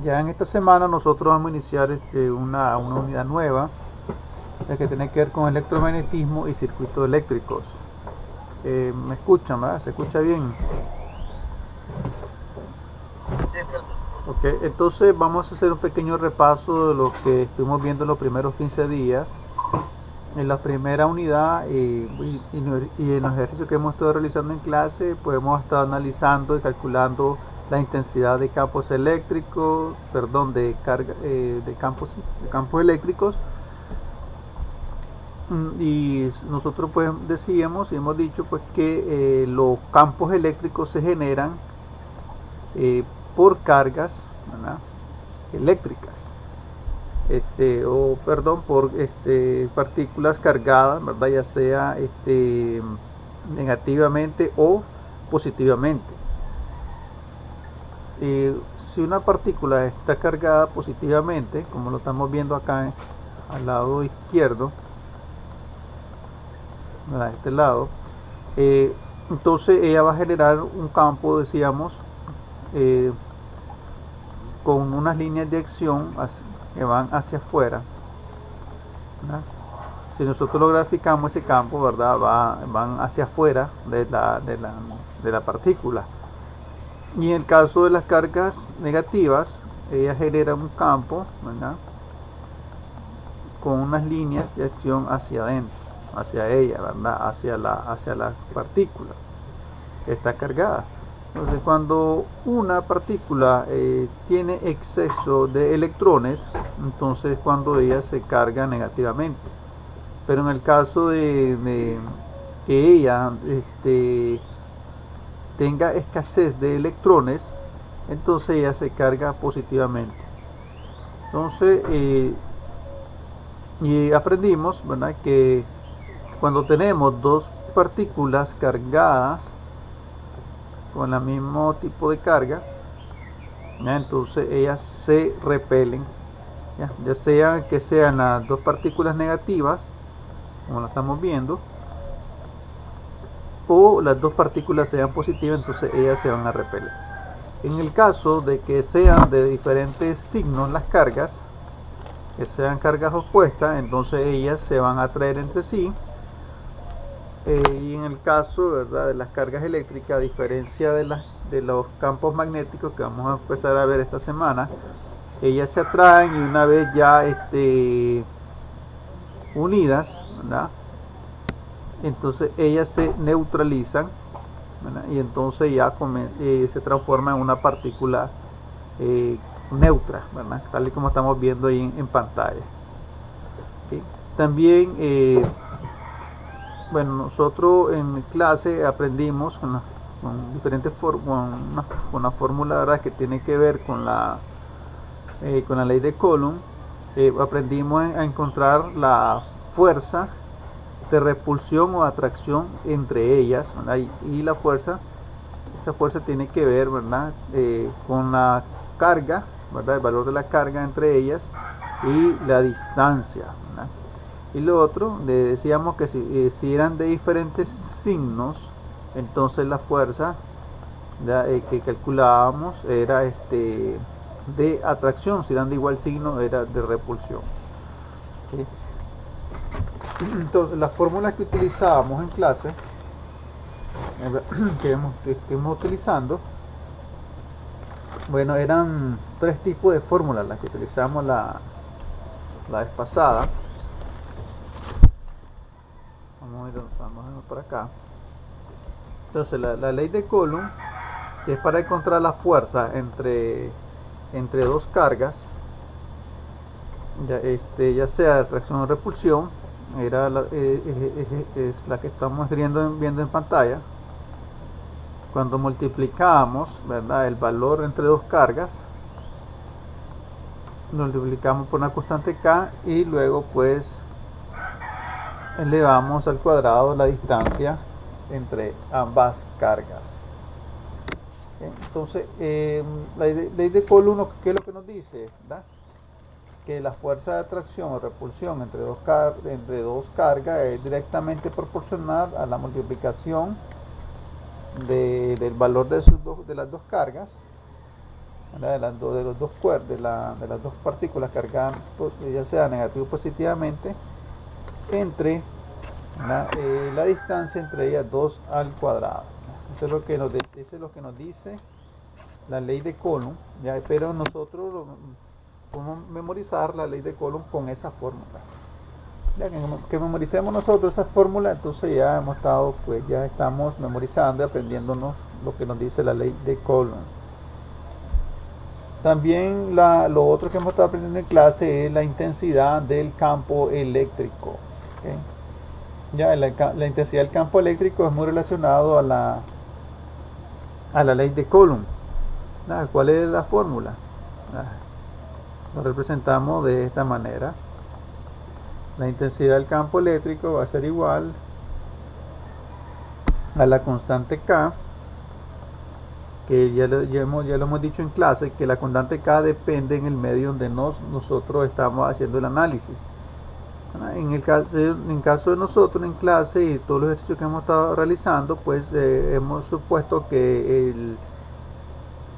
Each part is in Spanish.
Ya en esta semana nosotros vamos a iniciar una unidad nueva, la que tiene que ver con electromagnetismo y circuitos eléctricos. ¿Me escuchan, verdad? ¿Se escucha bien? Ok, entonces vamos a hacer un pequeño repaso de lo que estuvimos viendo en los primeros 15 días. En la primera unidad y en los ejercicios que hemos estado realizando en clase, pues hemos estado analizando y calculando la intensidad de campos eléctricos, perdón, de carga, de campos eléctricos. Y nosotros pues decíamos y hemos dicho pues que los campos eléctricos se generan por cargas, ¿verdad?, eléctricas, o perdón, por partículas cargadas, ¿verdad?, ya sea negativamente o positivamente. Si una partícula está cargada positivamente, como lo estamos viendo acá al lado izquierdo, ¿verdad?, este lado, entonces ella va a generar un campo, decíamos, eh, con unas líneas de acción que van hacia afuera, ¿verdad? Si nosotros lo graficamos, ese campo, ¿verdad?, van hacia afuera de la partícula. Y en el caso de las cargas negativas, ella genera un campo, ¿verdad?, con unas líneas de acción hacia adentro, hacia ella, ¿verdad?, hacia la partícula que está cargada. Entonces, cuando una partícula tiene exceso de electrones, entonces cuando ella se carga negativamente. Pero en el caso de que ella tenga escasez de electrones, entonces ella se carga positivamente. Entonces, y aprendimos, ¿verdad?, que cuando tenemos dos partículas cargadas con el mismo tipo de carga, ¿ya?, entonces ellas se repelen, ya sea que sean las dos partículas negativas, como lo estamos viendo, o las dos partículas sean positivas, entonces ellas se van a repeler. En el caso de que sean de diferentes signos las cargas, que sean cargas opuestas, entonces ellas se van a atraer entre sí. Y en el caso, ¿verdad?, de las cargas eléctricas, a diferencia de los campos magnéticos que vamos a empezar a ver esta semana, ellas se atraen y una vez ya unidas, ¿verdad?, entonces ellas se neutralizan, ¿verdad?, y entonces ya se transforma en una partícula neutra, ¿verdad?, tal y como estamos viendo ahí en pantalla. ¿Sí? También bueno, nosotros en clase aprendimos con diferentes con una fórmula, ¿verdad?, que tiene que ver con la ley de Coulomb. Aprendimos a encontrar la fuerza de repulsión o atracción entre ellas, ¿verdad?, y la fuerza, esa fuerza tiene que ver, ¿verdad?, con la carga, ¿verdad?, el valor de la carga entre ellas y la distancia, ¿verdad? Y lo otro, le decíamos que si eran de diferentes signos, entonces la fuerza que calculábamos era de atracción, si eran de igual signo era de repulsión. ¿Sí? Entonces las fórmulas que utilizábamos en clase, que estuvimos utilizando, bueno, eran tres tipos de fórmulas las que utilizamos la vez pasada. Vamos a ir por acá. Entonces la ley de Coulomb, que es para encontrar la fuerza entre dos cargas, ya sea de atracción o repulsión, es la que estamos viendo en pantalla. Cuando multiplicamos, ¿verdad?, el valor entre dos cargas, multiplicamos por una constante k y luego pues elevamos al cuadrado la distancia entre ambas cargas. Entonces, la ley de Coulomb, ¿qué es lo que nos dice? ¿Verdad? Que la fuerza de atracción o repulsión entre dos cargas es directamente proporcional a la multiplicación del valor de las dos cargas ¿verdad? De los dos cuerpos, de las dos partículas cargadas, ya sea negativo o positivamente, entre la distancia entre ellas 2 al cuadrado. Eso es lo que nos dice la ley de Coulomb, ¿ya? Pero nosotros podemos memorizar la ley de Coulomb con esa fórmula. Ya que memoricemos nosotros esa fórmula, entonces ya estamos memorizando y aprendiéndonos lo que nos dice la ley de Coulomb. También lo otro que hemos estado aprendiendo en clase es la intensidad del campo eléctrico. ¿Okay? Ya la intensidad del campo eléctrico es muy relacionado a la ley de Coulomb. ¿Cuál es la fórmula? Lo representamos de esta manera. La intensidad del campo eléctrico va a ser igual a la constante K, que ya lo hemos dicho en clase, que la constante K depende en el medio donde nosotros estamos haciendo el análisis. En caso de nosotros en clase y todos los ejercicios que hemos estado realizando, pues hemos supuesto que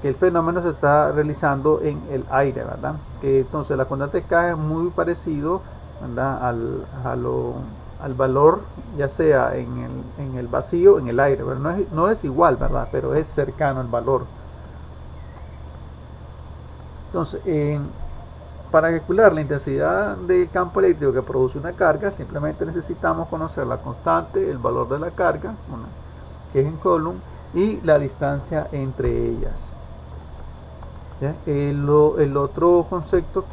el fenómeno se está realizando en el aire, ¿verdad? Que entonces la constante K es muy parecido, ¿verdad? al valor, ya sea en el vacío o en el aire, pero no es igual, ¿verdad? Pero es cercano al valor. Entonces, para calcular la intensidad del campo eléctrico que produce una carga, simplemente necesitamos conocer la constante, el valor de la carga, que es en Coulomb, y la distancia entre ellas. ¿Ya? El otro concepto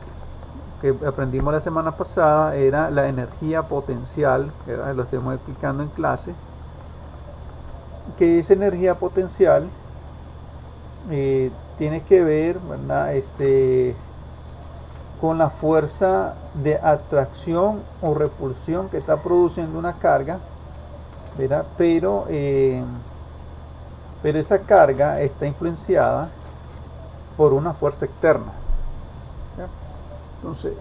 que aprendimos la semana pasada era la energía potencial, que lo estamos explicando en clase, que esa energía potencial tiene que ver, ¿verdad? Con la fuerza de atracción o repulsión que está produciendo una carga, ¿verdad? Pero esa carga está influenciada por una fuerza externa. ¿Ya? Entonces,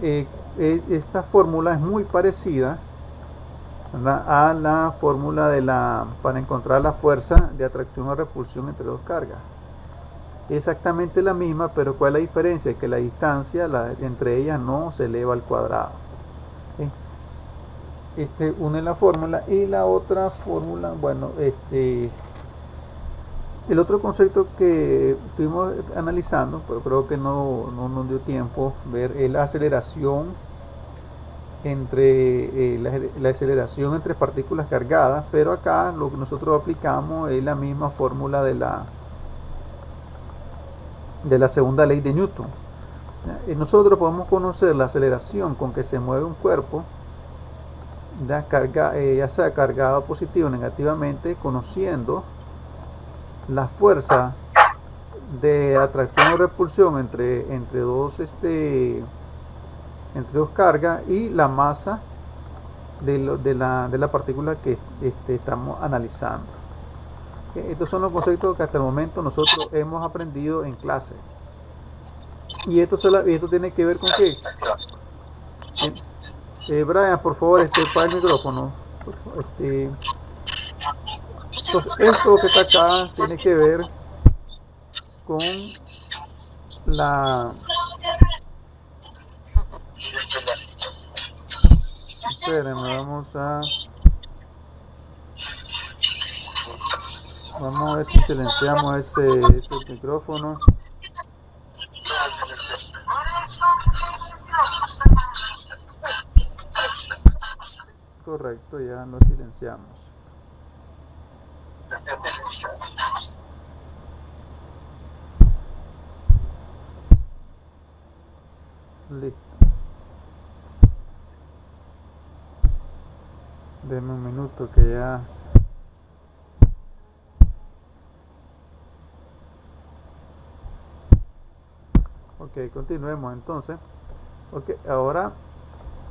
esta fórmula es muy parecida, ¿verdad?, a la fórmula para encontrar la fuerza de atracción o repulsión entre dos cargas. Exactamente la misma, pero ¿cuál es la diferencia? Que la distancia entre ellas no se eleva al cuadrado. ¿Sí? Une la fórmula y la otra fórmula, bueno, el otro concepto que estuvimos analizando, pero creo que no nos dio tiempo ver, es la aceleración la aceleración entre partículas cargadas, pero acá lo que nosotros aplicamos es la misma fórmula de la segunda ley de Newton. Nosotros podemos conocer la aceleración con que se mueve un cuerpo, ya sea cargado positivo o negativamente, conociendo la fuerza de atracción o repulsión entre dos cargas y la masa de la partícula que estamos analizando. Estos son los conceptos que hasta el momento nosotros hemos aprendido en clase. Y esto tiene que ver con qué. Brian, por favor, para el micrófono. Entonces, esto que está acá tiene que ver con la... Espérenme, vamos a ver si silenciamos ese micrófono. Correcto, ya lo silenciamos. Listo. Denme un minuto que ya... Ok, continuemos entonces. Ok, ahora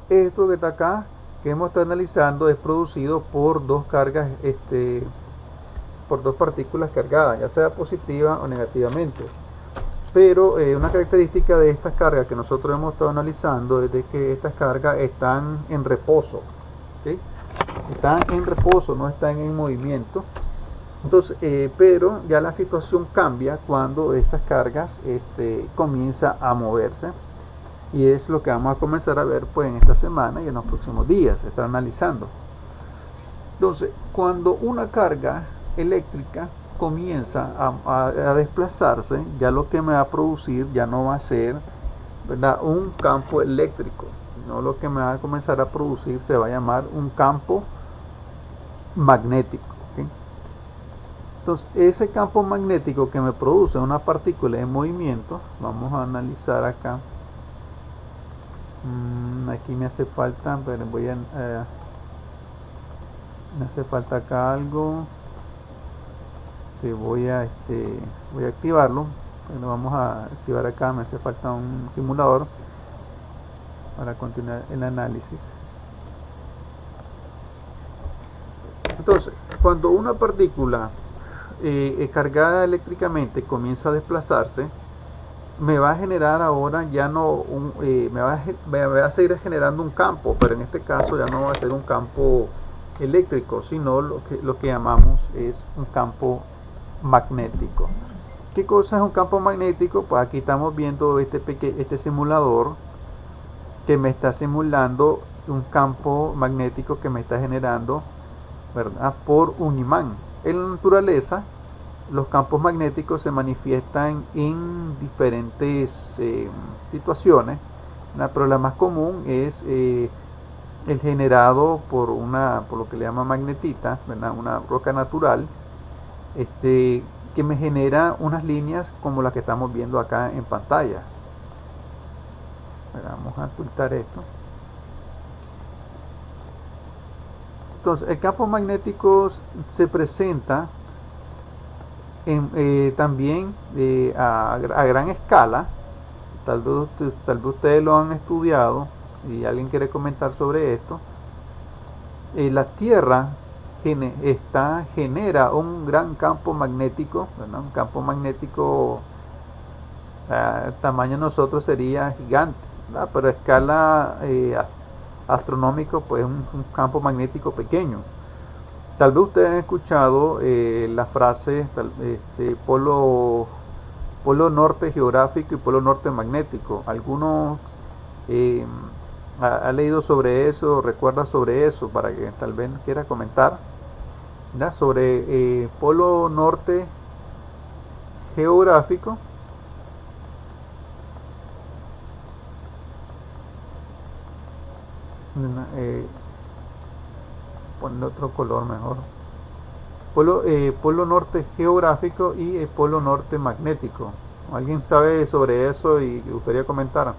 esto que está acá, que hemos estado analizando, es producido por dos cargas, por dos partículas cargadas, ya sea positiva o negativamente. Pero una característica de estas cargas que nosotros hemos estado analizando es de que estas cargas están en reposo. ¿Okay? Están en reposo, no están en movimiento. Entonces, pero ya la situación cambia cuando estas cargas comienza a moverse, y es lo que vamos a comenzar a ver pues en esta semana y en los próximos días, se está analizando. Entonces, cuando una carga eléctrica comienza a desplazarse, ya lo que me va a producir ya no va a ser, ¿verdad?, un campo eléctrico, no, lo que me va a comenzar a producir se va a llamar un campo magnético. ¿Okay? Entonces, ese campo magnético que me produce una partícula en movimiento, vamos a analizar acá. Aquí me hace falta, pero me hace falta acá algo que voy a activarlo. Bueno, vamos a activar acá, me hace falta un simulador para continuar el análisis. Entonces, cuando una partícula cargada eléctricamente comienza a desplazarse, me va a generar ahora ya no me va a seguir generando un campo, pero en este caso ya no va a ser un campo eléctrico, sino lo que llamamos es un campo magnético. ¿Qué cosa es un campo magnético? Pues aquí estamos viendo este simulador que me está simulando un campo magnético que me está generando, ¿verdad?, por un imán. En la naturaleza, los campos magnéticos se manifiestan en diferentes situaciones, ¿verdad?, pero la más común es el generado por lo que le llama magnetita, ¿verdad?, una roca natural, que me genera unas líneas como las que estamos viendo acá en pantalla. Vamos a ocultar esto. Entonces, el campo magnético se presenta también a gran escala. Tal vez ustedes lo han estudiado y alguien quiere comentar sobre esto. La Tierra genera un gran campo magnético, ¿verdad?, un campo magnético tamaño nosotros sería gigante, ¿verdad?, pero a escala astronómico pues un campo magnético pequeño. Tal vez ustedes han escuchado la frase polo norte geográfico y polo norte magnético. Algunos ha leído sobre eso, recuerda sobre eso, para que tal vez quiera comentar, ¿verdad?, sobre polo norte geográfico poner otro color mejor. Polo norte geográfico y polo norte magnético. ¿Alguien sabe sobre eso y gustaría comentar?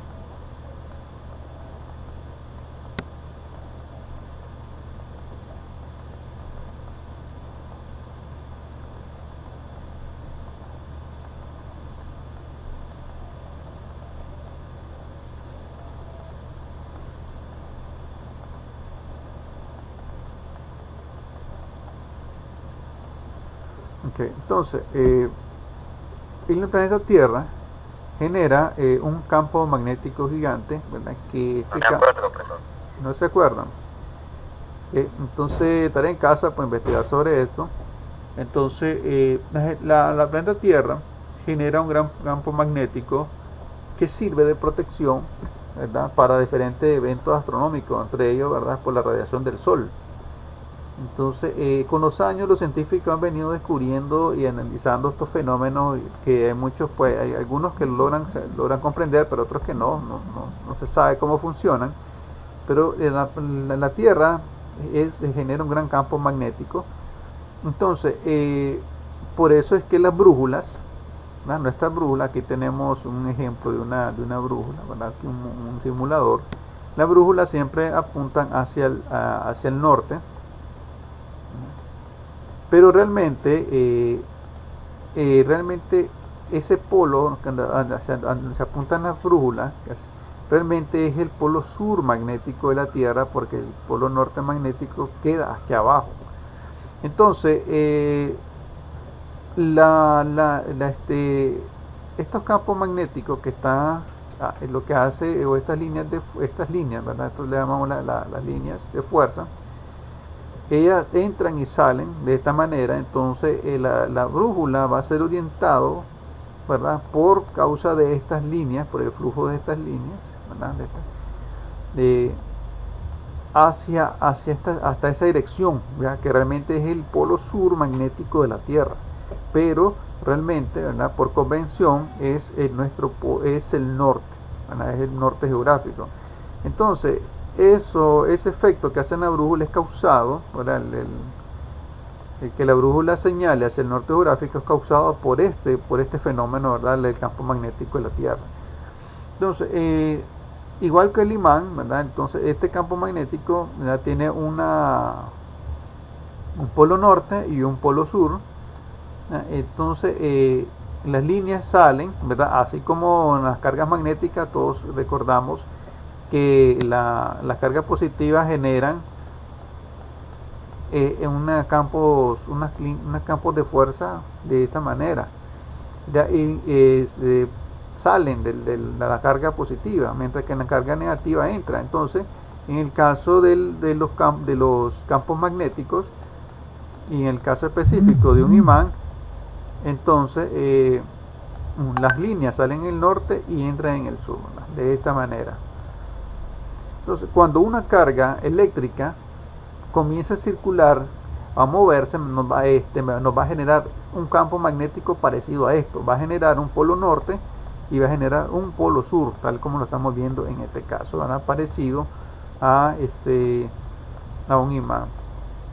Okay, entonces, el planeta Tierra genera un campo magnético gigante, ¿verdad?, que no se acuerdan. Entonces, estaré en casa para investigar sobre esto. Entonces, la planeta Tierra genera un gran campo magnético que sirve de protección, ¿verdad?, para diferentes eventos astronómicos, entre ellos, ¿verdad?, por la radiación del Sol. Entonces, con los años los científicos han venido descubriendo y analizando estos fenómenos, que hay muchos, pues hay algunos que logran comprender, pero otros que no se sabe cómo funcionan. Pero en la Tierra se genera un gran campo magnético. Entonces, por eso es que las brújulas, ¿verdad?, nuestra brújula, aquí tenemos un ejemplo de una brújula, ¿verdad?, aquí un simulador. Las brújulas siempre apuntan hacia el norte. Pero realmente ese polo donde se apuntan las brújulas realmente es el polo sur magnético de la Tierra, porque el polo norte magnético queda hacia abajo. Entonces, estos campos magnéticos que están, lo que hace, o estas líneas, ¿verdad?, esto le llamamos las líneas de fuerza, ellas entran y salen de esta manera. Entonces la brújula va a ser orientado, ¿verdad?, por causa de estas líneas, por el flujo de estas líneas, ¿verdad?, hasta esa dirección, ¿verdad?, que realmente es el polo sur magnético de la Tierra, pero realmente, ¿verdad?, por convención es el norte, ¿verdad?, es el norte geográfico. Entonces ese efecto que hace en la brújula es causado, ¿verdad?, el que la brújula señale hacia el norte geográfico es causado por este fenómeno, ¿verdad?, del campo magnético de la Tierra. Entonces, igual que el imán, ¿verdad?, entonces este campo magnético, ¿verdad?, tiene un polo norte y un polo sur, ¿verdad? Entonces las líneas salen, ¿verdad?, así como en las cargas magnéticas todos recordamos que las cargas positivas generan unos campos de fuerza de esta manera, ¿ya? Salen de la carga positiva, mientras que en la carga negativa entra. Entonces, en el caso de los campos magnéticos y en el caso específico de un imán, entonces las líneas salen en el norte y entran en el sur, ¿verdad?, de esta manera. Entonces, cuando una carga eléctrica comienza a circular, a moverse, nos va a generar un campo magnético parecido a esto. Va a generar un polo norte y va a generar un polo sur, tal como lo estamos viendo en este caso, ¿verdad?, parecido a un imán.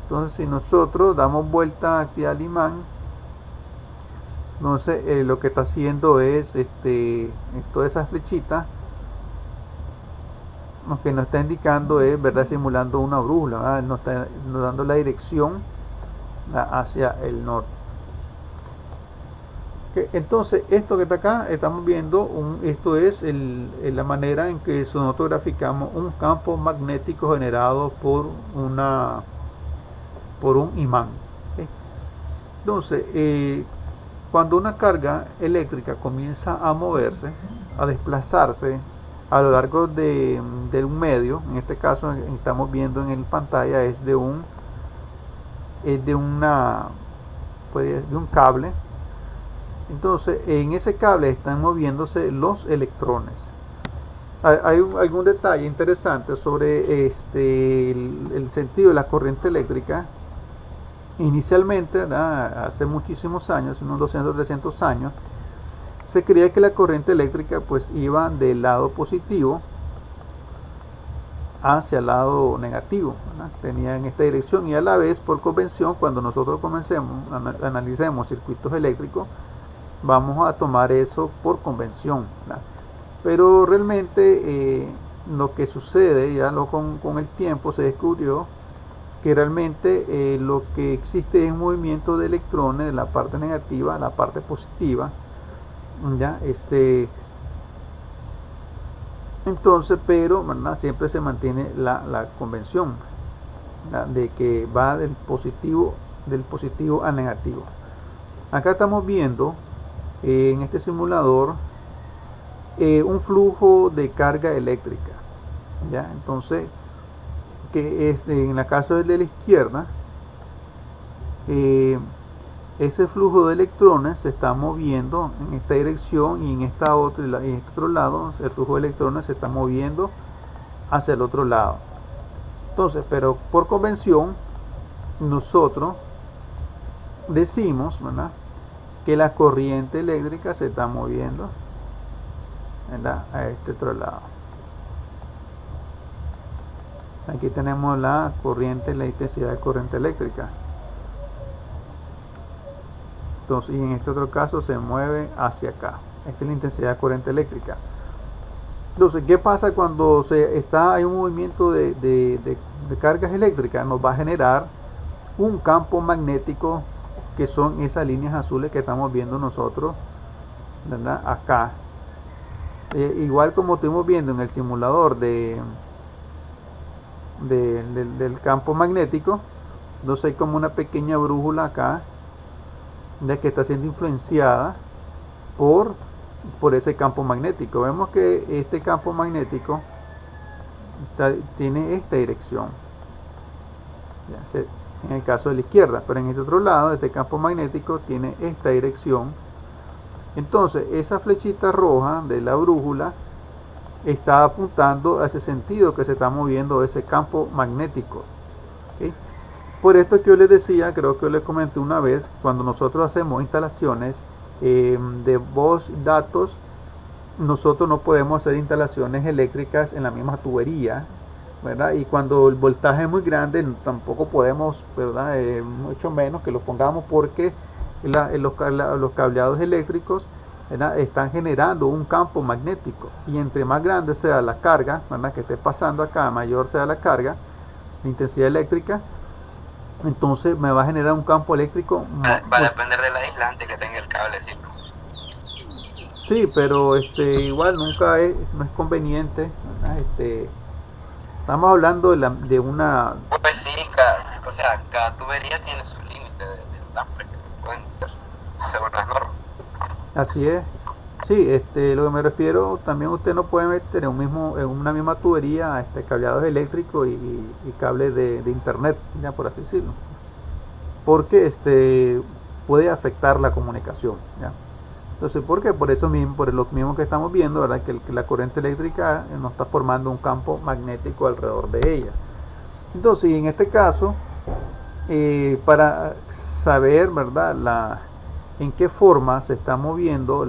Entonces, si nosotros damos vuelta aquí al imán, entonces lo que está haciendo es todas esas flechitas, lo que nos está indicando es, ¿verdad?, simulando una brújula, ¿verdad?, nos está dando la dirección, ¿verdad?, hacia el norte. Entonces, esto que está acá, estamos viendo, esto es la manera en que nosotros graficamos un campo magnético generado por un imán. ¿Okay? Entonces, cuando una carga eléctrica comienza a moverse, a desplazarse a lo largo de un medio, en este caso estamos viendo en la pantalla, es de un cable. Entonces, en ese cable están moviéndose los electrones. Hay algún detalle interesante sobre el sentido de la corriente eléctrica. Inicialmente, ¿verdad?, hace muchísimos años, unos 200, 300 años, se creía que la corriente eléctrica pues iba del lado positivo hacia el lado negativo, ¿verdad?, tenía en esta dirección, y a la vez, por convención, cuando nosotros analicemos circuitos eléctricos, vamos a tomar eso por convención, ¿verdad? Pero realmente lo que sucede ya con el tiempo se descubrió que realmente lo que existe es un movimiento de electrones de la parte negativa a la parte positiva, ¿ya? Entonces, pero, ¿verdad?, siempre se mantiene la convención, ¿verdad?, de que va del positivo al negativo. Acá estamos viendo en este simulador un flujo de carga eléctrica, ¿ya? Entonces, que en la caso de la izquierda, ese flujo de electrones se está moviendo en esta dirección, y en esta otra, en este otro lado, el flujo de electrones se está moviendo hacia el otro lado. Entonces, pero por convención, nosotros decimos, ¿verdad?, que la corriente eléctrica se está moviendo, ¿verdad?, a este otro lado. Aquí tenemos la corriente, la intensidad de corriente eléctrica. Entonces, y en este otro caso se mueve hacia acá. Esta es la intensidad de corriente eléctrica. Entonces, ¿qué pasa cuando hay un movimiento de cargas eléctricas? Nos va a generar un campo magnético, que son esas líneas azules que estamos viendo nosotros, ¿verdad?, acá. Igual como estuvimos viendo en el simulador del campo magnético, entonces hay como una pequeña brújula acá, ya que está siendo influenciada por ese campo magnético. Vemos que este campo magnético tiene esta dirección, en el caso de la izquierda, pero en este otro lado, este campo magnético tiene esta dirección. Entonces esa flechita roja de la brújula está apuntando a ese sentido que se está moviendo ese campo magnético. ¿Okay? Por esto que yo les decía, creo que yo les comenté una vez, cuando nosotros hacemos instalaciones de voz datos, nosotros no podemos hacer instalaciones eléctricas en la misma tubería, ¿verdad? Y cuando el voltaje es muy grande, tampoco podemos, ¿verdad? Mucho menos que lo pongamos, porque los cableados eléctricos, ¿verdad? Están generando un campo magnético, y entre más grande sea la carga, ¿verdad? Que esté pasando acá, mayor sea la carga, la intensidad eléctrica, entonces me va a generar un campo eléctrico. Va a depender del aislante que tenga el cable, ¿sí? Sí, pero igual nunca no es conveniente, ¿verdad? Estamos hablando de una... Pues sí, cada tubería tiene su límite de amplia que pueden tener, según las normas. Así es. Sí, lo que me refiero, también usted no puede meter en una misma tubería cableados eléctricos y cables de internet, ya por así decirlo, porque puede afectar la comunicación, ¿ya? Entonces, ¿por qué? Por eso mismo, por lo mismo que estamos viendo, ¿verdad? Que la corriente eléctrica nos está formando un campo magnético alrededor de ella. Entonces, en este caso, para saber, ¿verdad? En qué forma se está moviendo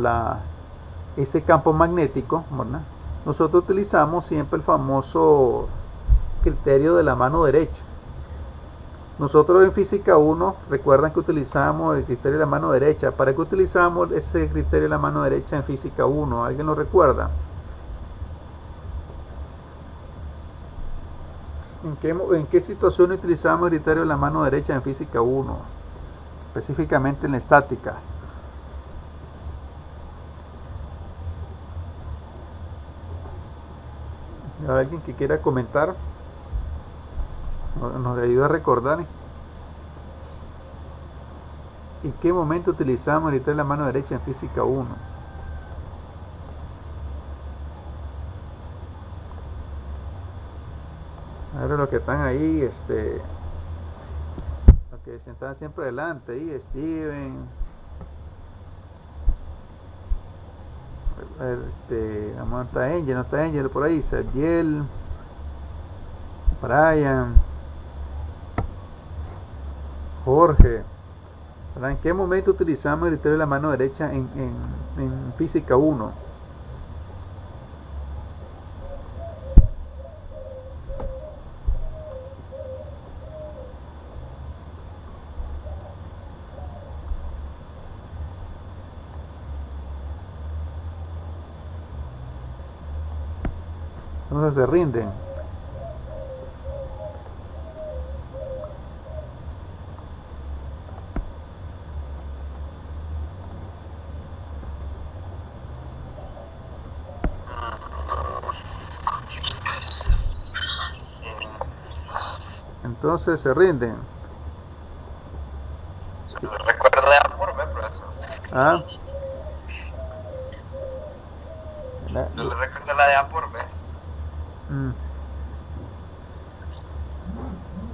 ese campo magnético, ¿verdad? Nosotros utilizamos siempre el famoso criterio de la mano derecha. Nosotros en física 1, recuerdan que utilizamos el criterio de la mano derecha. ¿Para qué utilizamos ese criterio de la mano derecha en física 1? ¿Alguien lo recuerda? ¿En qué situación utilizamos el criterio de la mano derecha en física 1? Específicamente en la estática. ¿Alguien que quiera comentar? Nos ayuda a recordar en qué momento utilizamos el criterio de la mano derecha en física 1. Ahora los que están ahí, los que se están siempre adelante, ahí Steven, no está Angel por ahí, Sadiel, Brian, Jorge. ¿En qué momento utilizamos el criterio de la mano derecha en física 1? Entonces se rinden. Entonces se rinden. Recuerdo de A por B, profesor. ¿Ah? Solo recuerdo la de A por B.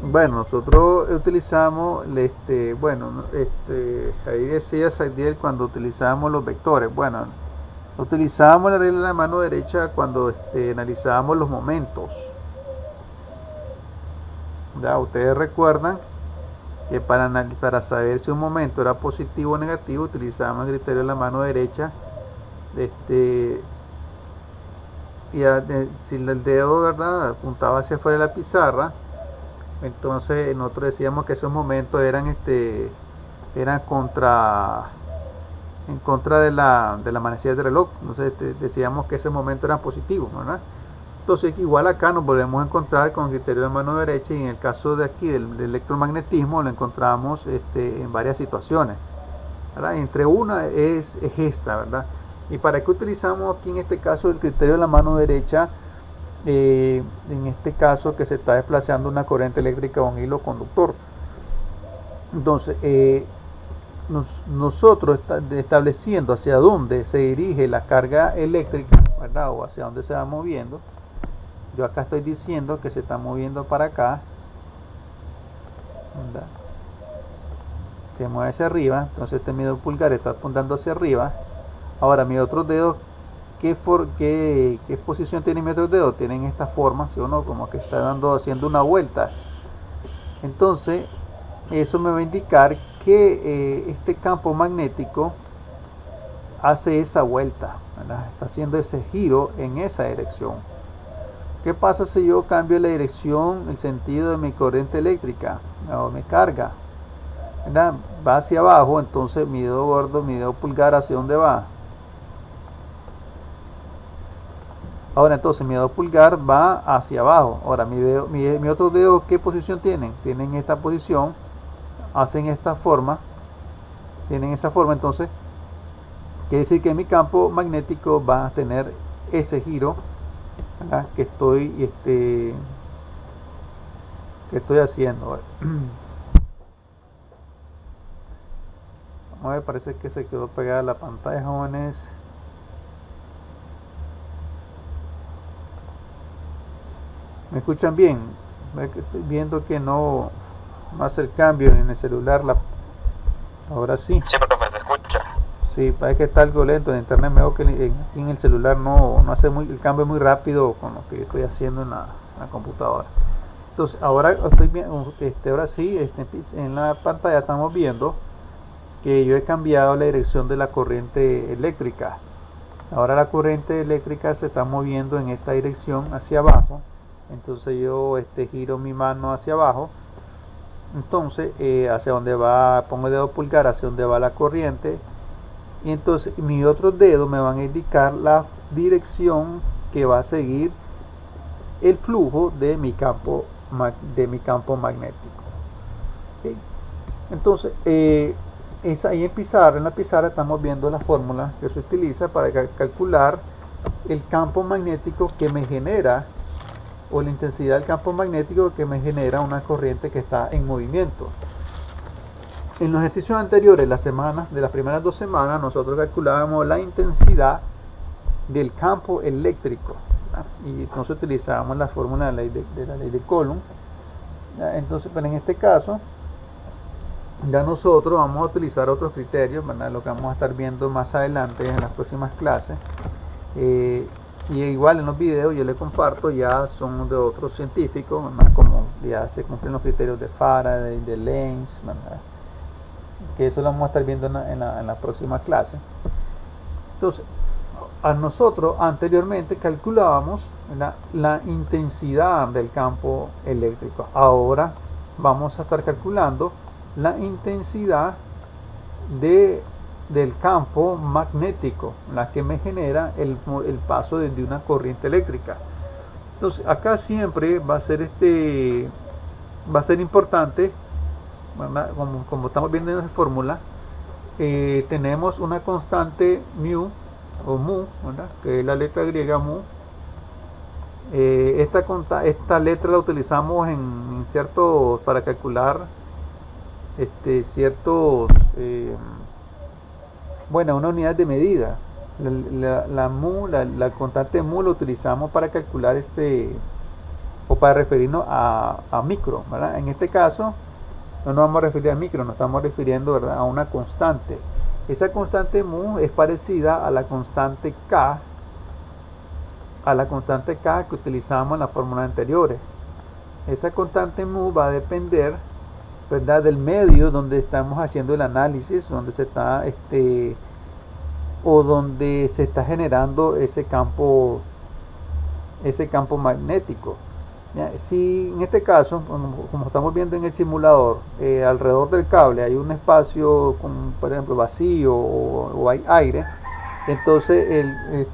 Bueno, nosotros utilizamos, ahí decía Sadiel, cuando utilizamos los vectores. Bueno, utilizamos la regla de la mano derecha cuando analizábamos los momentos. Ya, ustedes recuerdan que para saber si un momento era positivo o negativo, utilizábamos el criterio de la mano derecha. Si el dedo, ¿verdad?, apuntaba hacia afuera de la pizarra, entonces nosotros decíamos que esos momentos eran en contra de la manecilla del reloj. Entonces decíamos que ese momento era positivo, ¿verdad? Entonces igual acá nos volvemos a encontrar con el criterio de la mano derecha, y en el caso de aquí del electromagnetismo lo encontramos en varias situaciones, ¿verdad? Entre una es esta, ¿verdad? ¿Y para qué utilizamos aquí en este caso el criterio de la mano derecha? En este caso que se está desplazando una corriente eléctrica o un hilo conductor. Entonces nosotros estableciendo hacia dónde se dirige la carga eléctrica, ¿verdad?, o hacia dónde se va moviendo. Yo acá estoy diciendo que se está moviendo para acá, ¿verdad? Se mueve hacia arriba, entonces este mi dedo pulgar está apuntando hacia arriba. Ahora mi otro dedo, ¿qué posición tiene mi otro dedo? Tienen esta forma, ¿sí o no? Como que está haciendo una vuelta. Entonces eso me va a indicar que este campo magnético hace esa vuelta, ¿verdad? Está haciendo ese giro en esa dirección. ¿Qué pasa si yo cambio la dirección, el sentido de mi corriente eléctrica o mi carga? ¿Verdad? Va hacia abajo, entonces mi dedo gordo, mi dedo pulgar, ¿hacia dónde va? Ahora entonces mi dedo pulgar va hacia abajo. Ahora mi otro dedo, ¿qué posición tienen? Tienen esta posición, hacen esta forma, tienen esa forma. Entonces quiere decir que mi campo magnético va a tener ese giro, ¿verdad? que estoy haciendo. Vamos a ver, parece que se quedó pegada la pantalla, jóvenes. ¿Me escuchan bien? Estoy viendo que no hace el cambio en el celular. Ahora sí. Sí, profe, se escucha. Sí, parece que está algo lento en internet. Me veo que aquí en el celular no hace el cambio muy rápido con lo que estoy haciendo en la computadora. Entonces, ahora estoy viendo, ahora sí, en la pantalla estamos viendo que yo he cambiado la dirección de la corriente eléctrica. Ahora la corriente eléctrica se está moviendo en esta dirección hacia abajo. Entonces yo giro mi mano hacia abajo. Entonces hacia donde va, pongo el dedo pulgar hacia donde va la corriente. Y entonces mis otros dedos me van a indicar la dirección que va a seguir el flujo de mi campo magnético. ¿Okay? Entonces es ahí en la pizarra estamos viendo la fórmula que se utiliza para calcular el campo magnético que me genera, o la intensidad del campo magnético que me genera una corriente que está en movimiento. En los ejercicios anteriores, de las primeras 2 semanas, nosotros calculábamos la intensidad del campo eléctrico, ¿verdad? Y entonces utilizábamos la fórmula de la ley de Coulomb. Entonces, pero en este caso ya nosotros vamos a utilizar otros criterios, ¿verdad? Lo que vamos a estar viendo más adelante en las próximas clases. Y igual en los videos yo les comparto, ya son de otros científicos, ¿verdad? Como ya se cumplen los criterios de Faraday, de Lenz, ¿verdad? Que eso lo vamos a estar viendo en la próxima clase. Entonces, a nosotros anteriormente calculábamos la intensidad del campo eléctrico. Ahora vamos a estar calculando la intensidad del campo magnético, la que me genera el paso de una corriente eléctrica. Entonces acá siempre va a ser importante, como estamos viendo en esa fórmula, tenemos una constante mu o mu, ¿verdad? Que es la letra griega mu. Esta letra la utilizamos en ciertos, para calcular una unidad de medida. La constante mu la utilizamos para calcular o para referirnos a micro, ¿verdad? En este caso no nos vamos a referir a micro, nos estamos refiriendo, ¿verdad?, a una constante. Esa constante mu es parecida a la constante K, que utilizamos en las fórmulas anteriores. Esa constante mu va a depender, ¿verdad?, del medio donde estamos haciendo el análisis, donde se está donde se está generando ese campo magnético. ¿Ya? Si en este caso, como estamos viendo en el simulador, alrededor del cable hay un espacio, por ejemplo, vacío o hay aire, entonces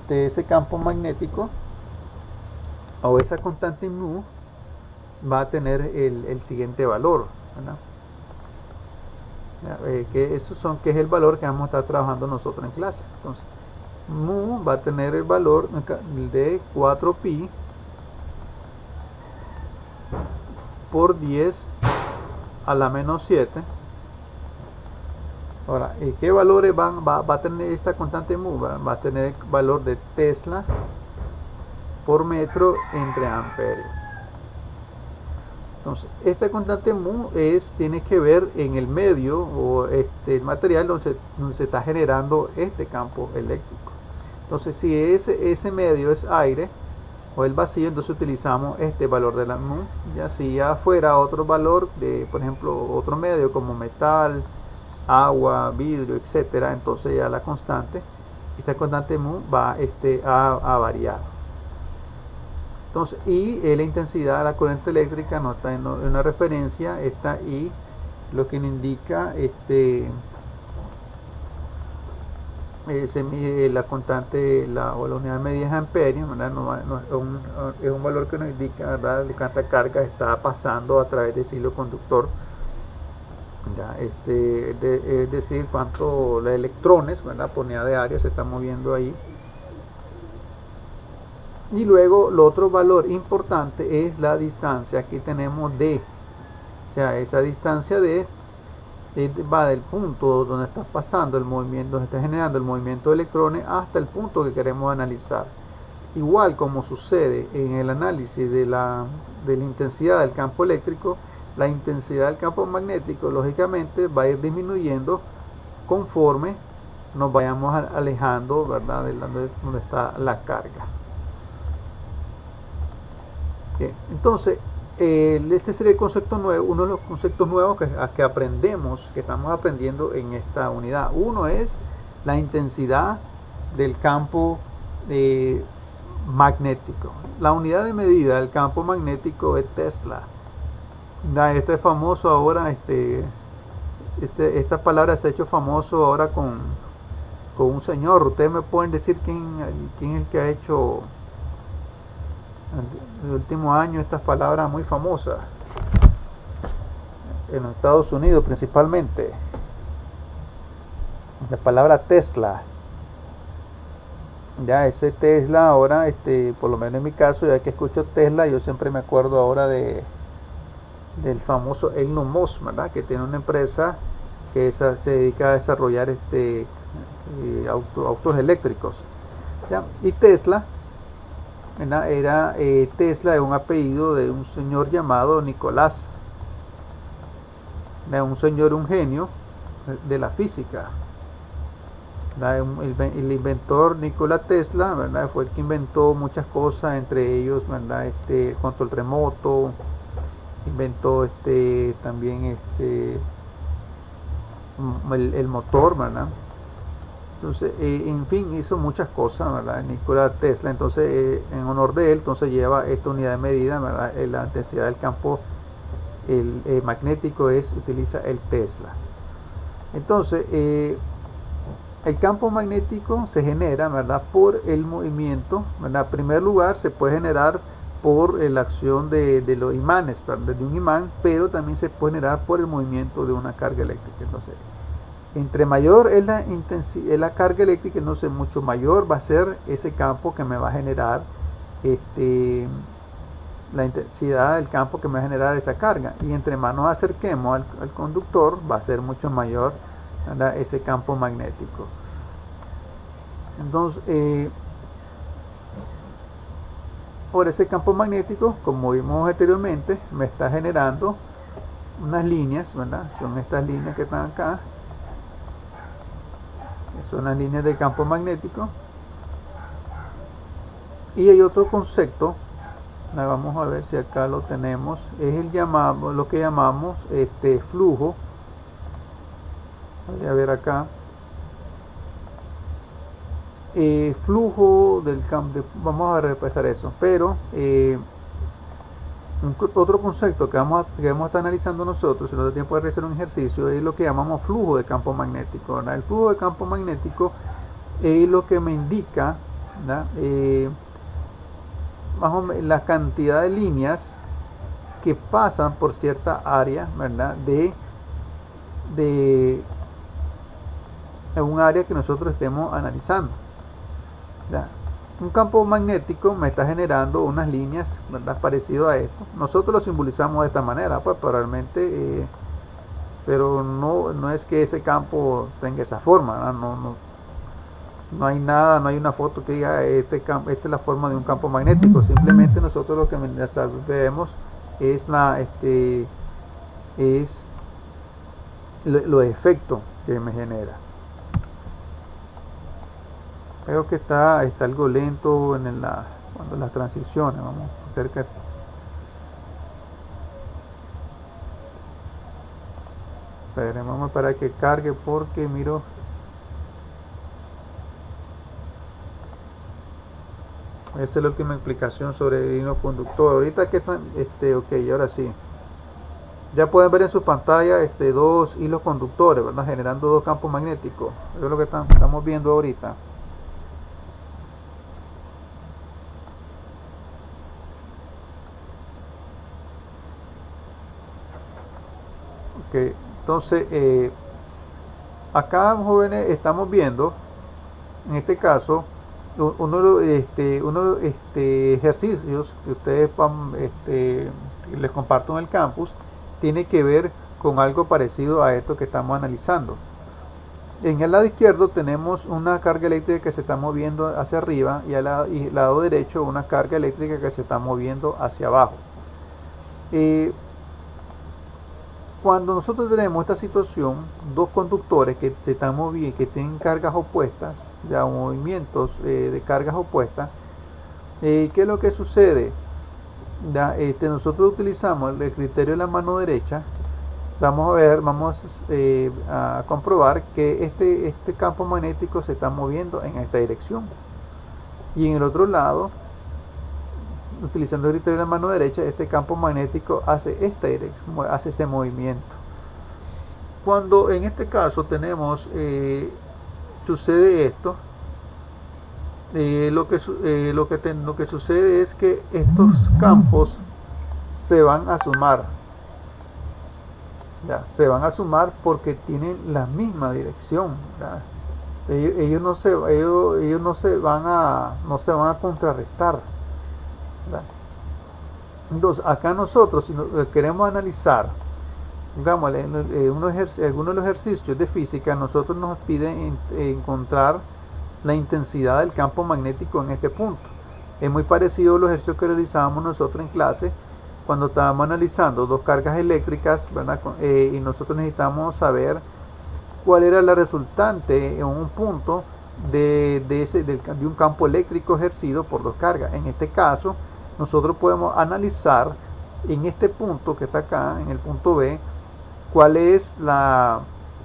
ese campo magnético o esa constante mu va a tener el siguiente valor, ¿verdad? Que es el valor que vamos a estar trabajando nosotros en clase. Entonces mu va a tener el valor de 4pi por 10 a la menos 7. Ahora, ¿qué valores va a tener esta constante mu? Va a tener el valor de Tesla por metro entre amperios. Entonces, esta constante mu tiene que ver en el medio o el material donde se está generando este campo eléctrico. Entonces, si ese medio es aire o el vacío, entonces utilizamos este valor de la mu. Ya si ya fuera otro valor de, por ejemplo, otro medio como metal, agua, vidrio, etcétera, entonces ya la constante, esta constante mu va a variar. Entonces, y la intensidad de la corriente eléctrica no está en una referencia, está I, lo que nos indica se mide la constante o la unidad de medida es amperios, ¿verdad? Es un valor que nos indica, ¿verdad?, de cuánta carga está pasando a través del hilo conductor. Ya, es decir, cuánto los electrones, ¿verdad?, por unidad de área se están moviendo ahí. Y luego, el otro valor importante es la distancia. Aquí tenemos D. O sea, esa distancia D va del punto donde está pasando el movimiento, donde está generando el movimiento de electrones, hasta el punto que queremos analizar. Igual como sucede en el análisis de la intensidad del campo eléctrico, la intensidad del campo magnético, lógicamente, va a ir disminuyendo conforme nos vayamos alejando, ¿verdad?, de donde está la carga. Bien, entonces, este sería el concepto nuevo, uno de los conceptos nuevos que aprendemos, que estamos aprendiendo en esta unidad. Uno es la intensidad del campo magnético. La unidad de medida del campo magnético es Tesla. Esto es famoso ahora, esta palabra se ha hecho famoso ahora con un señor. Ustedes me pueden decir quién es el que ha hecho en el último año estas palabras muy famosas en los Estados Unidos principalmente. La palabra Tesla. Ya ese Tesla ahora, por lo menos en mi caso, ya que escucho Tesla, yo siempre me acuerdo ahora del famoso Elon Musk, ¿verdad?, que tiene una empresa que se dedica a desarrollar autos eléctricos. ¿Ya? Y Tesla Tesla es un apellido de un señor llamado Nicolás, un señor, un genio de la física. El inventor Nikola Tesla, ¿verdad?, fue el que inventó muchas cosas, entre ellos, ¿verdad?, control remoto, inventó también el motor, ¿verdad? Entonces, en fin, hizo muchas cosas, ¿verdad?, Nikola Tesla. Entonces, en honor de él, entonces lleva esta unidad de medida, ¿verdad?, la intensidad del campo magnético utiliza el Tesla. Entonces, el campo magnético se genera, ¿verdad?, por el movimiento, ¿verdad? En primer lugar, se puede generar por la acción de los imanes, ¿verdad?, de un imán, pero también se puede generar por el movimiento de una carga eléctrica. Entonces, entre mayor es la carga eléctrica, entonces mucho mayor va a ser ese campo que me va a generar la intensidad del campo que me va a generar esa carga. Y entre más nos acerquemos al conductor, va a ser mucho mayor, ¿verdad?, ese campo magnético. Entonces, por ese campo magnético, como vimos anteriormente, me está generando unas líneas, ¿verdad? Son estas líneas que están acá. Son las líneas de campo magnético. Y hay otro concepto, vamos a ver si acá lo tenemos, es lo que llamamos flujo. Voy a ver acá, flujo del campo. Vamos a repasar eso, pero otro concepto que vamos a estar analizando nosotros, si no da tiempo de realizar un ejercicio, es lo que llamamos flujo de campo magnético, ¿verdad? El flujo de campo magnético es lo que me indica, más o menos la cantidad de líneas que pasan por cierta área, ¿verdad?, de un área que nosotros estemos analizando, ¿verdad? Un campo magnético me está generando unas líneas, ¿verdad?, parecido a esto. Nosotros lo simbolizamos de esta manera, pues, pero realmente, pero no es que ese campo tenga esa forma, no hay nada, no hay una foto que diga esta es la forma de un campo magnético. Simplemente nosotros lo que debemos es los efectos que me genera. Creo que está algo lento cuando las transiciones. Vamos cerca. Vamos para que cargue porque miro. Esa es la última explicación sobre el hilo conductor. Ahorita que están, ok, ahora sí. Ya pueden ver en su pantalla dos hilos conductores, ¿verdad? Generando dos campos magnéticos. Eso es lo que estamos viendo ahorita. Ok, entonces acá, jóvenes, estamos viendo, en este caso, uno de los ejercicios que ustedes les comparto en el campus tiene que ver con algo parecido a esto que estamos analizando. En el lado izquierdo tenemos una carga eléctrica que se está moviendo hacia arriba y al lado derecho una carga eléctrica que se está moviendo hacia abajo. Cuando nosotros tenemos esta situación, dos conductores que se están moviendo, que tienen cargas opuestas, ya movimientos de cargas opuestas, ¿qué es lo que sucede? Nosotros utilizamos el criterio de la mano derecha. Vamos a comprobar que este campo magnético se está moviendo en esta dirección. Y en el otro lado, utilizando el criterio de la mano derecha, este campo magnético hace esta dirección, hace ese movimiento. Cuando en este caso tenemos sucede esto, lo que sucede es que estos campos se van a sumar. Se van a sumar porque tienen la misma dirección. Ellos no se van a contrarrestar. Entonces acá nosotros, si queremos analizar, digamos, algunos de los ejercicios de física, nosotros nos piden encontrar la intensidad del campo magnético en este punto. Es muy parecido a los ejercicios que realizábamos nosotros en clase cuando estábamos analizando dos cargas eléctricas, ¿verdad? Y nosotros necesitamos saber cuál era la resultante en un punto de un campo eléctrico ejercido por dos cargas. En este caso, nosotros podemos analizar en este punto que está acá, en el punto B, cuál es la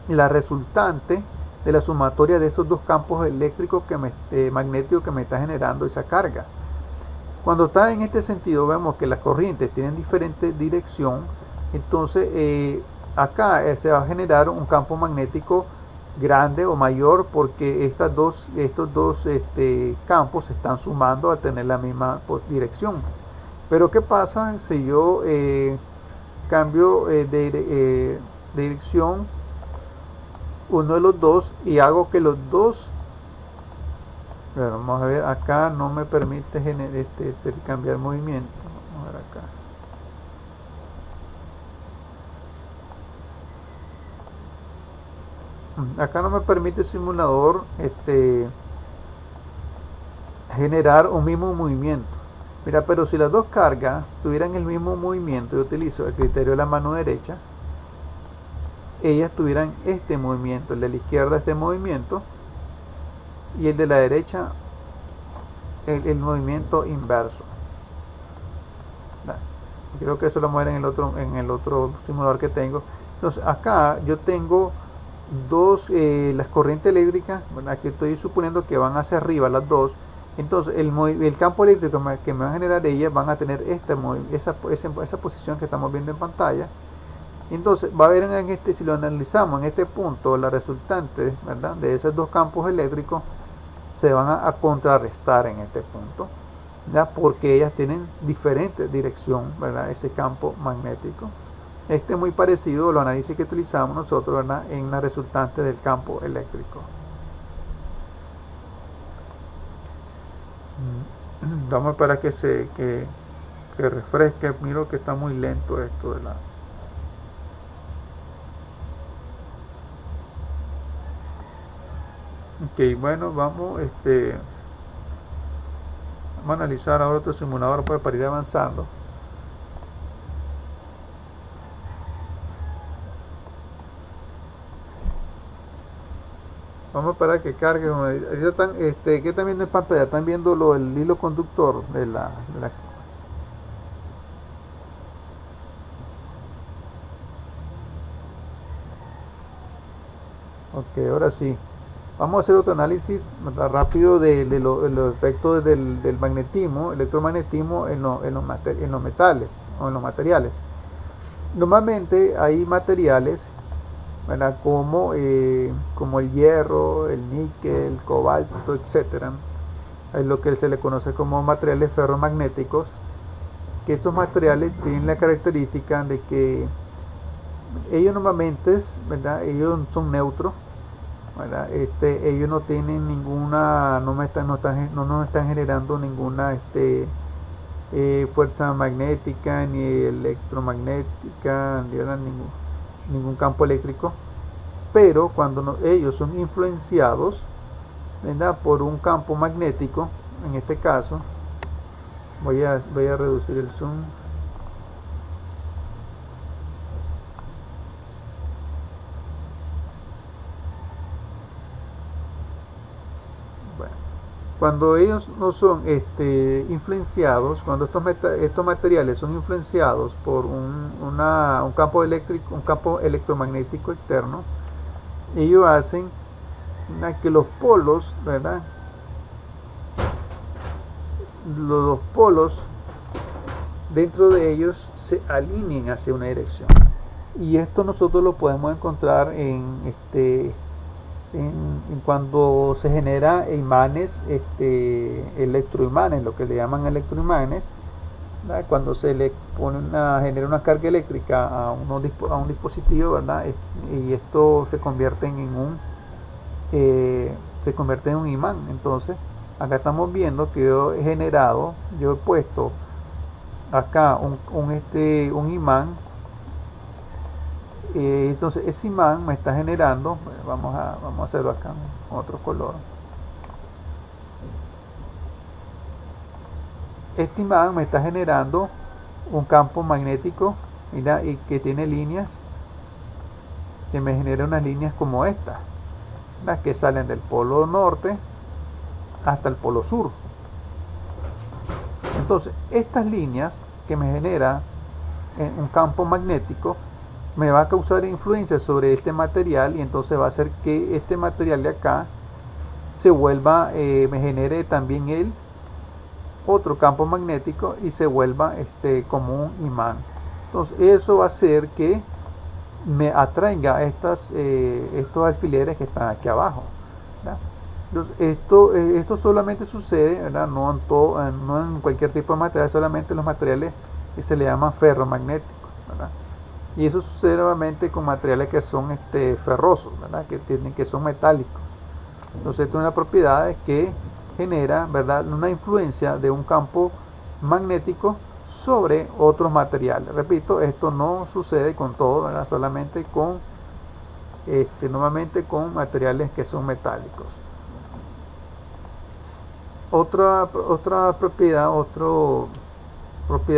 resultante de la sumatoria de esos dos campos eléctricos magnéticos que me está generando esa carga. Cuando está en este sentido, vemos que las corrientes tienen diferente dirección. Entonces acá se va a generar un campo magnético grande o mayor porque estos dos campos se están sumando a tener la misma dirección. Pero ¿qué pasa si yo cambio de dirección uno de los dos y hago que los dos, vamos a ver, acá no me permite cambiar movimiento. Vamos a ver acá no me permite el simulador generar un mismo movimiento. Mira, pero si las dos cargas tuvieran el mismo movimiento, yo utilizo el criterio de la mano derecha, ellas tuvieran este movimiento, el de la izquierda este movimiento y el de la derecha el movimiento inverso. Creo que eso lo vamos a ver en el otro simulador que tengo. Entonces acá yo tengo las corrientes eléctricas, bueno, aquí estoy suponiendo que van hacia arriba las dos. Entonces el campo eléctrico que me va a generar ellas van a tener esa posición que estamos viendo en pantalla. Entonces va a ver si lo analizamos en este punto, la resultante, ¿verdad?, de esos dos campos eléctricos se van a contrarrestar en este punto, ¿ya?, porque ellas tienen diferente dirección, ¿verdad?, ese campo magnético. Es muy parecido a los análisis que utilizamos nosotros, ¿verdad?, en la resultante del campo eléctrico. Vamos para que refresque. Miro que está muy lento esto de la... Ok, bueno, vamos a analizar ahora otro simulador para ir avanzando. Vamos a esperar a que cargue. Ahorita están, ¿qué están viendo en pantalla? Están viendo el hilo conductor de la. Ok, ahora sí. Vamos a hacer otro análisis rápido de los efectos del magnetismo, electromagnetismo en los metales o en los materiales. Normalmente hay materiales, ¿verdad? Como el hierro, el níquel, el cobalto, etcétera. Es lo que se le conoce como materiales ferromagnéticos, que estos materiales tienen la característica de que ellos normalmente, ¿verdad? Ellos son neutros, ¿verdad? Ellos no tienen ninguna, no están generando ninguna fuerza magnética ni electromagnética, ni ningún campo eléctrico, pero cuando ellos son influenciados, ¿verdad? Por un campo magnético, en este caso voy a reducir el zoom. Cuando ellos no son influenciados, cuando estos materiales son influenciados por un campo eléctrico, un campo electromagnético externo, ellos hacen que los polos, ¿verdad? Los dos polos dentro de ellos se alineen hacia una dirección. Y esto nosotros lo podemos encontrar en cuando se genera imanes, electroimanes, lo que le llaman electroimanes, ¿verdad? Cuando se le genera una carga eléctrica a un dispositivo, ¿verdad? Y esto se convierte en un imán. Entonces acá estamos viendo que yo he puesto acá un imán. Entonces ese imán me está generando, vamos a hacerlo acá con otro color. Este imán me está generando un campo magnético, mira, y que tiene líneas, que me genera unas líneas como estas, las que salen del polo norte hasta el polo sur. Entonces estas líneas que me genera un campo magnético me va a causar influencia sobre este material, y entonces va a hacer que este material de acá se vuelva, me genere también el otro campo magnético y se vuelva como un imán. Entonces eso va a hacer que me atraiga estos alfileres que están aquí abajo, ¿verdad? Entonces esto solamente sucede, ¿verdad? No en cualquier tipo de material, solamente en los materiales que se le llaman ferromagnéticos, ¿verdad? Y eso sucede nuevamente con materiales que son ferrosos, ¿verdad? Que son metálicos. Entonces esto es una propiedad que genera, ¿verdad?, una influencia de un campo magnético sobre otros materiales. Repito, esto no sucede con todo, ¿verdad? Solamente normalmente con materiales que son metálicos. Otra propiedad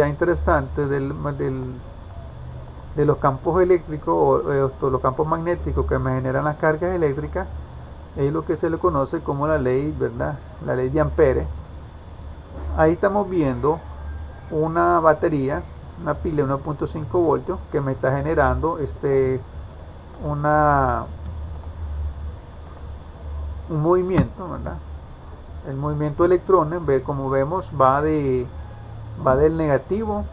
interesante de los campos eléctricos o los campos magnéticos que me generan las cargas eléctricas es lo que se le conoce como la ley, ¿verdad? La ley de Ampere. Ahí estamos viendo una batería, una pila de 1.5 voltios que me está generando un movimiento, ¿verdad? El movimiento de electrones, como vemos, va del negativo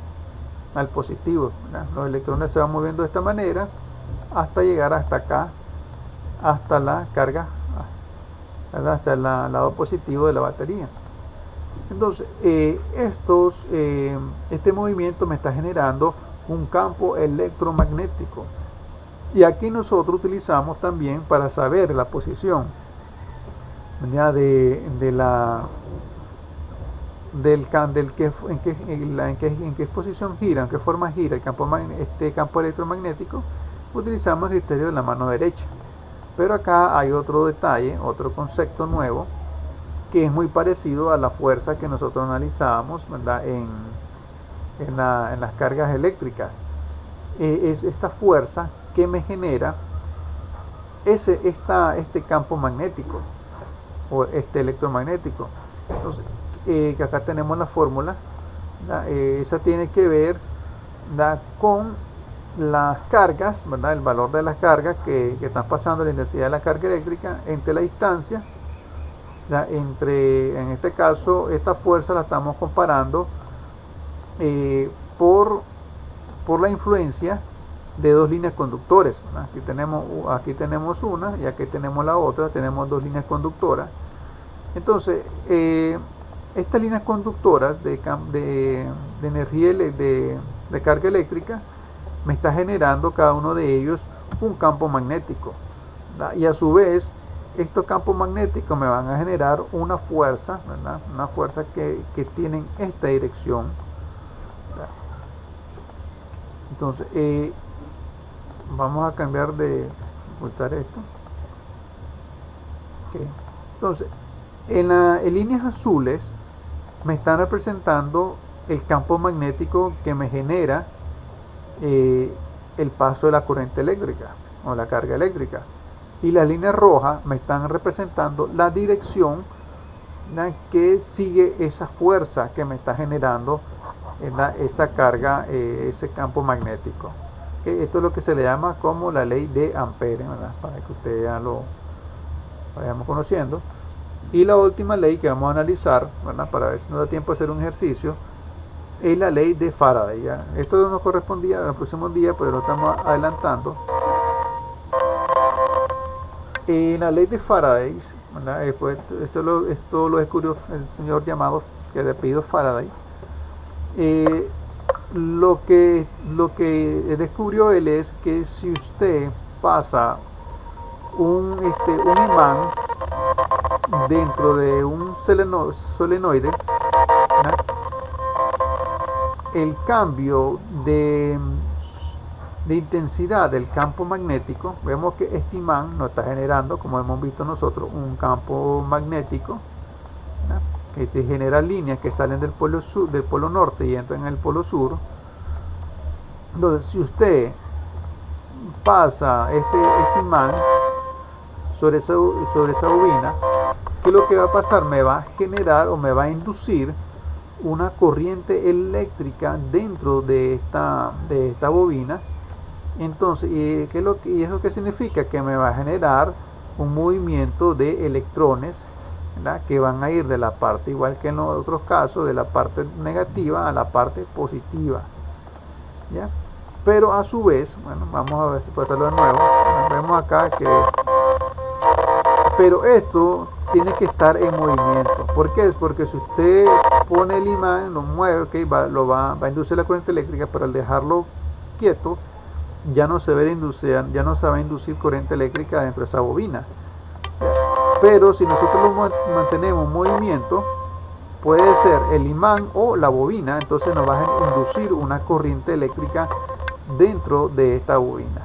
al positivo, ¿verdad? Los electrones se van moviendo de esta manera hasta llegar hasta acá, hasta la carga, ¿verdad? Hasta el lado positivo de la batería. Entonces este movimiento me está generando un campo electromagnético, y aquí nosotros utilizamos también para saber la posición, ¿verdad?, en qué posición gira, en qué forma gira el campo electromagnético. Utilizamos el criterio de la mano derecha. Pero acá hay otro detalle, otro concepto nuevo, que es muy parecido a la fuerza que nosotros analizábamos, ¿verdad?, en las cargas eléctricas. Es esta fuerza que me genera este campo magnético o este electromagnético. Entonces, que acá tenemos la fórmula, esa tiene que ver con las cargas, ¿verdad? El valor de las cargas que están pasando, la intensidad de la carga eléctrica entre la distancia, en este caso, esta fuerza la estamos comparando por la influencia de dos líneas conductores, ¿verdad? Aquí tenemos una y aquí tenemos la otra, tenemos dos líneas conductoras. Entonces, estas líneas conductoras de energía de carga eléctrica me está generando cada uno de ellos un campo magnético, ¿verdad? Y a su vez estos campos magnéticos me van a generar una fuerza, ¿verdad? Una fuerza que tienen esta dirección, ¿verdad? Entonces vamos a cambiar de ocultar esto. Okay. Entonces en líneas azules me están representando el campo magnético que me genera el paso de la corriente eléctrica o la carga eléctrica, y las líneas rojas me están representando la dirección que sigue esa fuerza que me está generando esa carga, ese campo magnético. Esto es lo que se le llama como la ley de Ampere, ¿verdad? Para que ustedes ya lo vayamos conociendo. Y la última ley que vamos a analizar, ¿verdad? Para ver si nos da tiempo de hacer un ejercicio, es la ley de Faraday, ¿ya? Esto nos correspondía al próximo día, pero lo estamos adelantando. En la ley de Faraday, ¿verdad? Esto lo descubrió el señor llamado, que de apellido Faraday. Lo que descubrió él es que si usted pasa un imán dentro de un solenoide, ¿verdad? El cambio de intensidad del campo magnético, vemos que este imán nos está generando, como hemos visto nosotros, un campo magnético, ¿verdad? Que te genera líneas que salen del polo sur, del polo norte y entran en el polo sur. Entonces, si usted pasa este imán sobre esa bobina, ¿qué es lo que va a pasar? Me va a generar o me va a inducir una corriente eléctrica dentro de esta bobina. Entonces, ¿y eso qué significa? Que me va a generar un movimiento de electrones, ¿verdad? Que van a ir de la parte, igual que en los otros casos, de la parte negativa a la parte positiva, ¿ya? Pero a su vez, bueno, vamos a ver si puedo hacerlo de nuevo. Vemos acá que, pero esto tiene que estar en movimiento. ¿Por qué? Es porque si usted pone el imán, lo mueve, okay, va a inducir la corriente eléctrica, pero al dejarlo quieto ya no se va a inducir corriente eléctrica dentro de esa bobina. Pero si nosotros lo mantenemos en movimiento, puede ser el imán o la bobina, entonces nos va a inducir una corriente eléctrica dentro de esta bobina.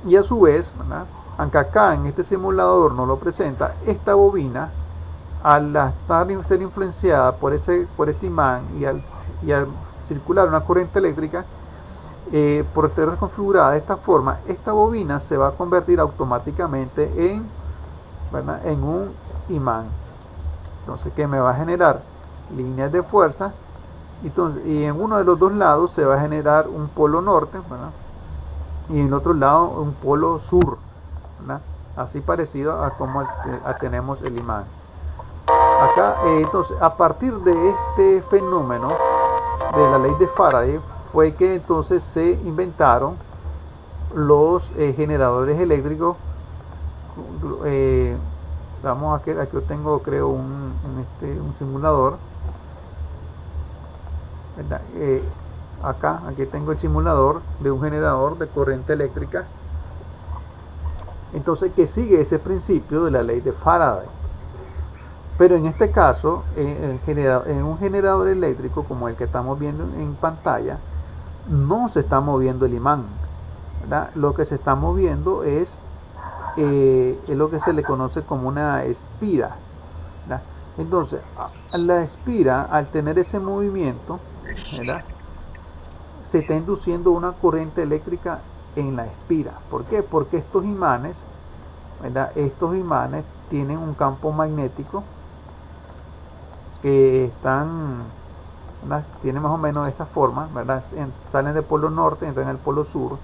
Y a su vez, ¿verdad? Aunque acá en este simulador no lo presenta, esta bobina, al ser influenciada por este imán y al circular una corriente eléctrica, por estar configurada de esta forma, esta bobina se va a convertir automáticamente en un imán. Entonces, que me va a generar líneas de fuerza. Entonces, y en uno de los dos lados se va a generar un polo norte, ¿verdad? Y en el otro lado un polo sur, ¿verdad? Así parecido a como tenemos el imán. Acá, entonces, a partir de este fenómeno de la ley de Faraday, fue que entonces se inventaron los generadores eléctricos. Vamos a que aquí yo tengo, creo, un simulador, ¿verdad? Aquí tengo el simulador de un generador de corriente eléctrica, entonces, que sigue ese principio de la ley de Faraday. Pero en este caso, en un generador eléctrico como el que estamos viendo en pantalla, no se está moviendo el imán, ¿verdad? Lo que se está moviendo es lo que se le conoce como una espira, ¿verdad? Entonces, la espira, al tener ese movimiento, ¿verdad? Se está induciendo una corriente eléctrica en la espira. ¿Por qué? Porque estos imanes ¿verdad? Estos imanes tienen un campo magnético que tiene más o menos esta forma, ¿verdad? Salen del polo norte, entran al polo sur.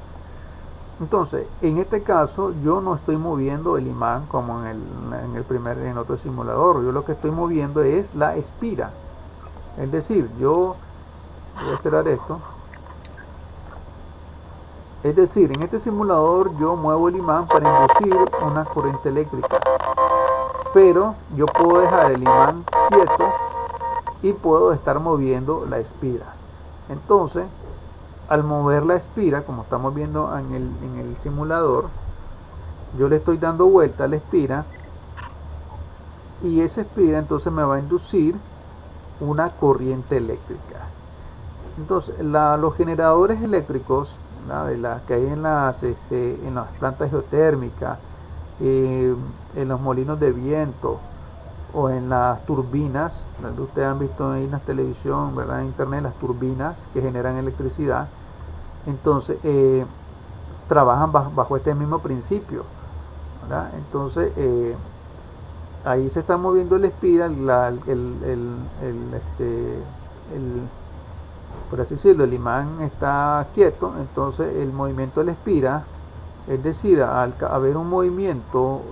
Entonces, en este caso, yo no estoy moviendo el imán como en otro simulador. Yo lo que estoy moviendo es la espira. Es decir, yo voy a cerrar esto. Es decir, en este simulador yo muevo el imán para inducir una corriente eléctrica. Pero yo puedo dejar el imán quieto y puedo estar moviendo la espira. Entonces, al mover la espira, como estamos viendo en el simulador, yo le estoy dando vuelta a la espira y esa espira entonces me va a inducir una corriente eléctrica. Entonces, los generadores eléctricos, ¿no?, de las que hay en las plantas geotérmicas, en los molinos de viento o en las turbinas, ustedes han visto ahí en la televisión, ¿verdad?, en internet, las turbinas que generan electricidad. Entonces trabajan bajo este mismo principio, ¿verdad? Entonces ahí se está moviendo la espira, por así decirlo, el imán está quieto. Entonces el movimiento de la espira, es decir, al haber un movimiento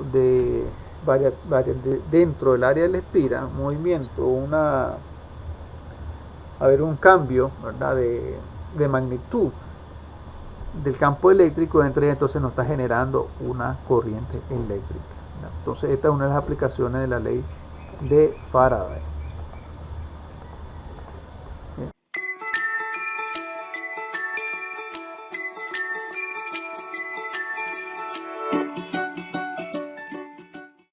dentro del área de la espira, haber un cambio, ¿verdad?, de magnitud del campo eléctrico dentro de, entonces nos está generando una corriente eléctrica, ¿no? Entonces esta es una de las aplicaciones de la ley de Faraday.